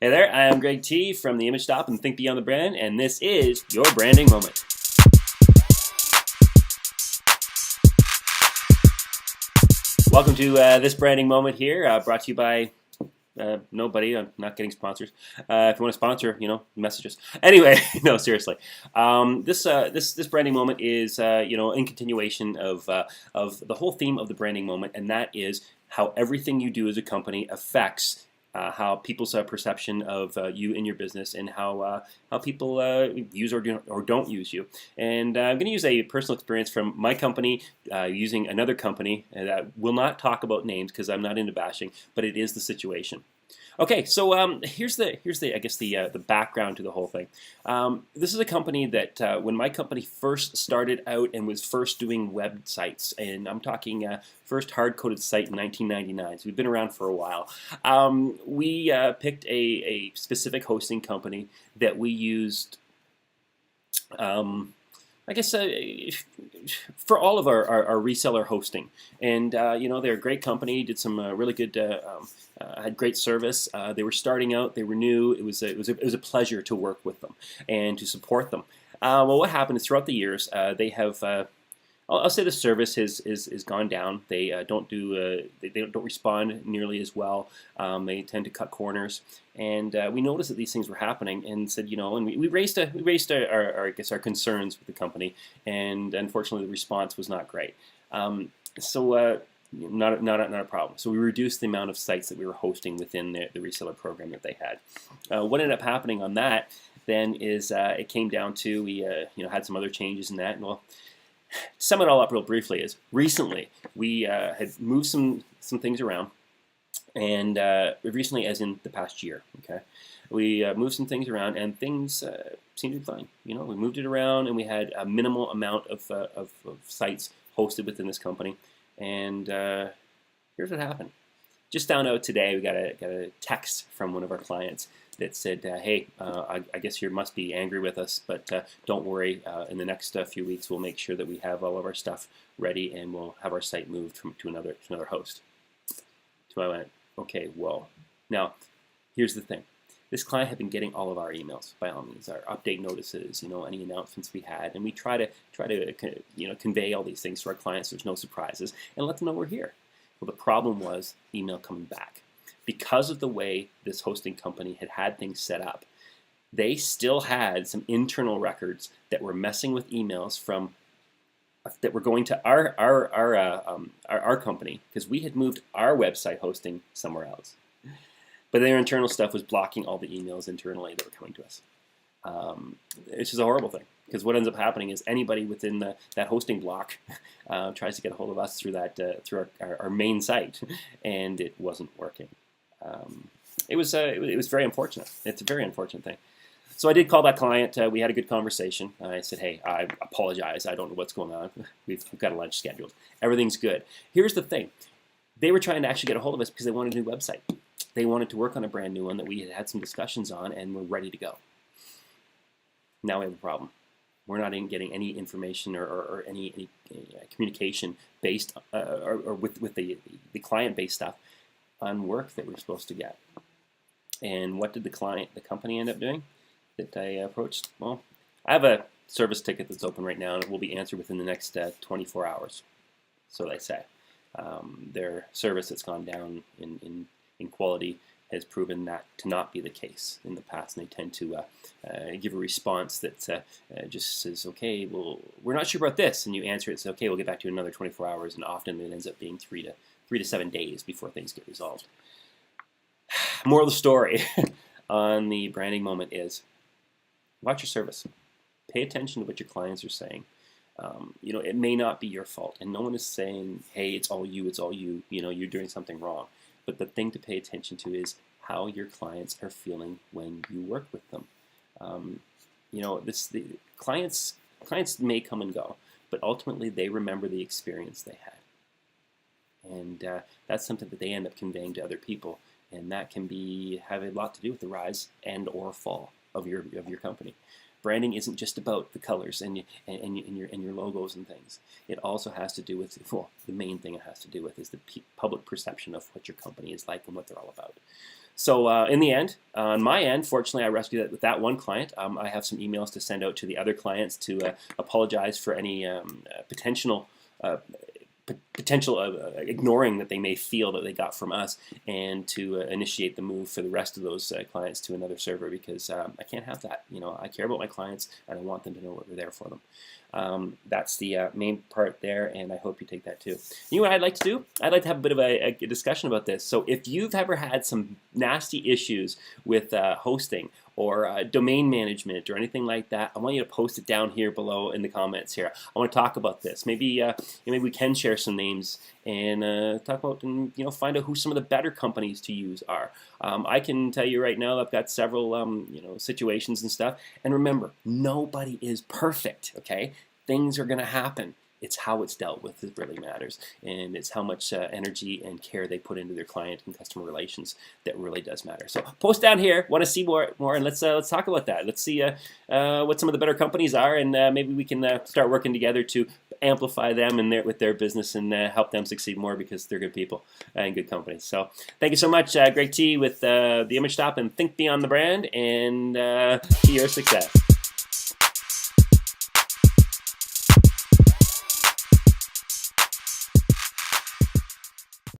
Hey there, I am Greg T from the Image Stop and Think Beyond the Brand, and this is your branding moment. Welcome to this branding moment here, brought to you by nobody. I'm not getting sponsors. If you want to sponsor, message us. Anyway, no, seriously. This branding moment is in continuation of the whole theme of the branding moment, and that is how everything you do as a company affects how people's perception of you and your business, and how people use or don't use you. And I'm going to use a personal experience from my company using another company that will not talk about names because I'm not into bashing, but it is the situation. Okay, so here's the I guess the background to the whole thing. This is a company that when my company first started out and was first doing websites, and I'm talking first hard-coded site in 1999. So we've been around for a while. We picked a specific hosting company that we used. I guess for all of our reseller hosting, and they're a great company. Did some really good, had great service. They were starting out. They were new. It was a pleasure to work with them and to support them. Well, what happened is throughout the years, they have. I'll say the service is gone down. They they don't respond nearly as well. They tend to cut corners, and we noticed that these things were happening, and said, and we raised our I guess our concerns with the company, and unfortunately the response was not great. Not a problem. So we reduced the amount of sites that we were hosting within the reseller program that they had. What ended up happening on that then is it came down to we had some other changes in that, and well. To sum it all up real briefly is recently we had moved some things around, and recently as in the past year, okay, we moved some things around, and things seemed to be fine. We moved it around, and we had a minimal amount of sites hosted within this company, and here's what happened. Just found out today we got a text from one of our clients that said, hey, I guess you must be angry with us, but don't worry. In the next few weeks, we'll make sure that we have all of our stuff ready, and we'll have our site moved to another host. So I went, okay, whoa. Now, here's the thing. This client had been getting all of our emails, by all means, our update notices, any announcements we had, and we try to convey all these things to our clients so there's no surprises, and let them know we're here. Well, the problem was email coming back. Because of the way this hosting company had things set up, they still had some internal records that were messing with emails from that were going to our company, because we had moved our website hosting somewhere else. But their internal stuff was blocking all the emails internally that were coming to us. It's just a horrible thing, because what ends up happening is anybody within that hosting block tries to get a hold of us through through our main site, and it wasn't working. It was very unfortunate. It's a very unfortunate thing. So I did call that client. We had a good conversation. I said, hey, I apologize. I don't know what's going on. We've got a lunch scheduled. Everything's good. Here's the thing. They were trying to actually get a hold of us because they wanted a new website. They wanted to work on a brand new one that we had some discussions on, and we're ready to go. Now we have a problem. We're not even getting any information or any communication based or with the client-based stuff on work that we're supposed to get. And what did the company end up doing that I approached? Well, I have a service ticket that's open right now, and it will be answered within the next 24 hours. So they say. Their service that's gone down in quality has proven that to not be the case in the past, and they tend to give a response that just says, okay, well, we're not sure about this, and you answer it, says, okay, we'll get back to you in another 24 hours, and often it ends up being 3 to 7 days before things get resolved. Moral of the story on the branding moment is watch your service. Pay attention to what your clients are saying. It may not be your fault, and no one is saying, hey, it's all you, you're doing something wrong. But the thing to pay attention to is how your clients are feeling when you work with them. The clients may come and go, but ultimately they remember the experience they had. And that's something that they end up conveying to other people, and that can have a lot to do with the rise and or fall of your company. Branding isn't just about the colors and your logos and things. It also has to do with, well, the main thing it has to do with is the public perception of what your company is like and what they're all about. So in the end, on my end, fortunately, I rescued it with that one client. I have some emails to send out to the other clients to apologize for any potential ignoring that they may feel that they got from us, and to initiate the move for the rest of those clients to another server, because I can't have that. I care about my clients and I want them to know what we're there for them. That's the main part there, and I hope you take that too. You know what I'd like to do? I'd like to have a bit of a discussion about this. So if you've ever had some nasty issues with hosting or domain management or anything like that, I want you to post it down here below in the comments here. I want to talk about this. Maybe maybe we can share some names and talk about, and find out who some of the better companies to use are. I can tell you right now, I've got several situations and stuff. And remember, nobody is perfect. Okay, things are going to happen. It's how it's dealt with that really matters, and it's how much energy and care they put into their client and customer relations that really does matter. So post down here. Want to see more, and let's talk about that. Let's see what some of the better companies are, and maybe we can start working together to amplify them and with their business, and help them succeed more, because they're good people and good companies. So thank you so much, Greg T with the Image Stop and Think Beyond the Brand, and to your success.